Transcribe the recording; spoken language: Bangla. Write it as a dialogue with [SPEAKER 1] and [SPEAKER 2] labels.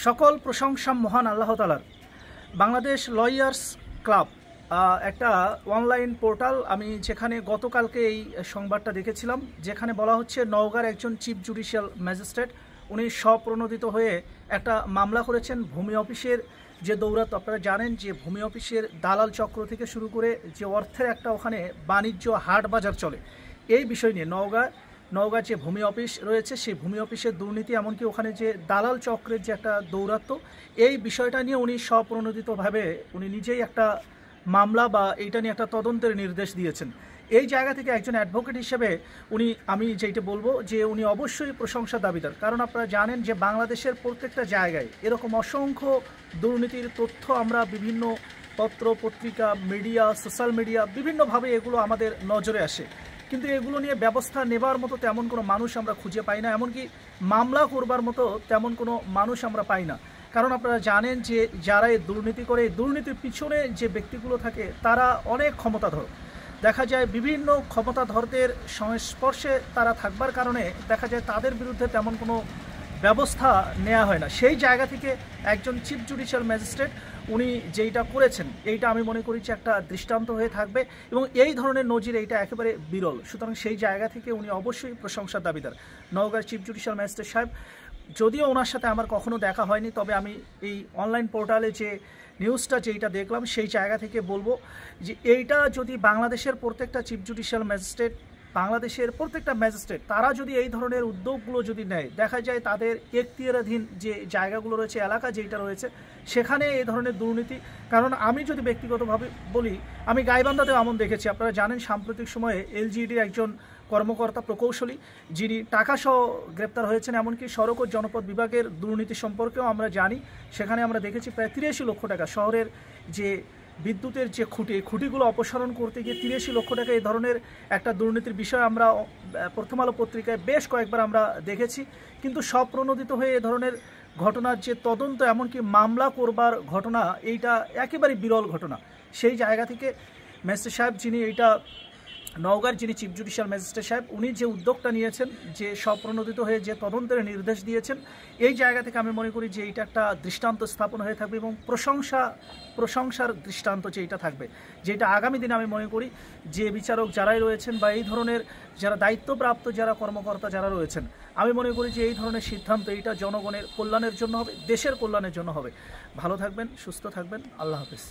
[SPEAKER 1] সকল প্রশংসা মহান আল্লাহ তাআলার। বাংলাদেশ লয়ার্স ক্লাব একটা অনলাইন পোর্টাল, আমি যেখানে গতকালকে এই সংবাদটা দেখেছিলাম, যেখানে বলা হচ্ছে নওগাঁর একজন চিফ জুডিশিয়াল ম্যাজিস্ট্রেট উনি স্বপ্রণোদিত হয়ে একটা মামলা করেছেন ভূমি অফিসের যে দৌরাত্ম্য। আপনারা জানেন যে ভূমি অফিসের দালাল চক্র থেকে শুরু করে যে অর্থের একটা ওখানে বাণিজ্য হাট বাজার চলে, এই বিষয় নিয়ে নওগাঁ যে ভূমি অফিস রয়েছে সেই ভূমি অফিসের দুর্নীতি, এমনকি ওখানে যে দালাল চক্রের যে একটা দৌরাত্ম্য, এই বিষয়টা নিয়ে উনি স্বপ্রণোদিতভাবে উনি নিজেই একটা মামলা বা এইটা নিয়ে একটা তদন্তের নির্দেশ দিয়েছেন। এই জায়গা থেকে একজন অ্যাডভোকেট হিসেবে আমি যেটা বলবো যে উনি অবশ্যই প্রশংসা দাবিদার। কারণ আপনারা জানেন যে বাংলাদেশের প্রত্যেকটা জায়গায় এরকম অসংখ্য দুর্নীতির তথ্য আমরা বিভিন্ন পত্র পত্রিকা মিডিয়া সোশ্যাল মিডিয়া বিভিন্নভাবে এগুলো আমাদের নজরে আসে, কিন্তু এগুলো নিয়ে ব্যবস্থা নেবার মতো তেমন কোনো মানুষ আমরা খুঁজে পাই না, এমনকি মামলা করবার মতো তেমন কোনো মানুষ আমরা পাই না। কারণ আপনারা জানেন যে যারা এই দুর্নীতি করে, এই দুর্নীতির পিছনে যে ব্যক্তিগুলো থাকে তারা অনেক ক্ষমতাধর। দেখা যায় বিভিন্ন ক্ষমতাধরদের সংস্পর্শে তারা থাকবার কারণে দেখা যায় তাদের বিরুদ্ধে তেমন কোনো ব্যবস্থা নেওয়া হয় না। সেই জায়গা থেকে একজন চিফ জুডিশিয়াল ম্যাজিস্ট্রেট উনি যেইটা করেছেন এইটা আমি মনে করি যে একটা দৃষ্টান্ত হয়ে থাকবে, এবং এই ধরনের নজির এইটা একেবারে বিরল। সুতরাং সেই জায়গা থেকে উনি অবশ্যই প্রশংসার দাবিদার। নওগাঁর চিফ জুডিশিয়াল ম্যাজিস্ট্রেট সাহেব, যদিও ওনার সাথে আমার কখনো দেখা হয়নি, তবে আমি এই অনলাইন পোর্টালে যে নিউজটা যেইটা দেখলাম সেই জায়গা থেকে বলবো যে এইটা যদি বাংলাদেশের প্রত্যেকটা চিফ জুডিশিয়াল ম্যাজিস্ট্রেট, বাংলাদেশের প্রত্যেকটা ম্যাজিস্ট্রেট তারা যদি এই ধরনের উদ্যোগগুলো যদি নেয়, দেখা যায় তাদের এখতিয়ারাধীন যে জায়গাগুলো রয়েছে, এলাকা যেটা রয়েছে সেখানে এই ধরনের দুর্নীতি। কারণ আমি যদি ব্যক্তিগতভাবে বলি, আমি গাইবান্ধাতেও এমন দেখেছি। আপনারা জানেন সাম্প্রতিক সময়ে এলজিইডির একজন কর্মকর্তা প্রকৌশলী যিনি টাকাসহ গ্রেপ্তার হয়েছেন, এমনকি সড়ক ও জনপদ বিভাগের দুর্নীতি সম্পর্কেও আমরা জানি। সেখানে আমরা দেখেছি প্রায় 83 লক্ষ টাকা শহরের যে বিদ্যুতের যে খুঁটিগুলো অপসারণ করতে গিয়ে 83 লক্ষ টাকা এই ধরনের একটা দুর্নীতির বিষয় আমরা প্রথম আলো পত্রিকায় বেশ কয়েকবার আমরা দেখেছি। কিন্তু স্বপ্রণোদিত হয়ে এ ধরনের ঘটনার যে তদন্ত, এমনকি মামলা করবার ঘটনা, এইটা একেবারে বিরল ঘটনা। সেই জায়গা থেকে ম্যাজিস্ট্রেট সাহেব যিনি এইটা নওগাঁর যিনি চিফ জুডিশিয়াল ম্যাজিস্ট্রেট সাহেব উনি যে উদ্যোগটা নিয়েছেন, যে স্বপ্রণোদিত হয়ে যে তদন্তের নির্দেশ দিয়েছেন, এই জায়গা থেকে আমি মনে করি যে এইটা একটা দৃষ্টান্ত স্থাপন হয়ে থাকবে এবং প্রশংসার দৃষ্টান্ত যেটা থাকবে, যেটা আগামী দিনে আমি মনে করি যে বিচারক যারাই রয়েছেন বা এই ধরনের যারা দায়িত্বপ্রাপ্ত যারা কর্মকর্তা যারা রয়েছেন, আমি মনে করি যে এই ধরনের সিদ্ধান্ত এইটা জনগণের কল্যাণের জন্য হবে, দেশের কল্যাণের জন্য হবে। ভালো থাকবেন, সুস্থ থাকবেন, আল্লাহ হাফেজ।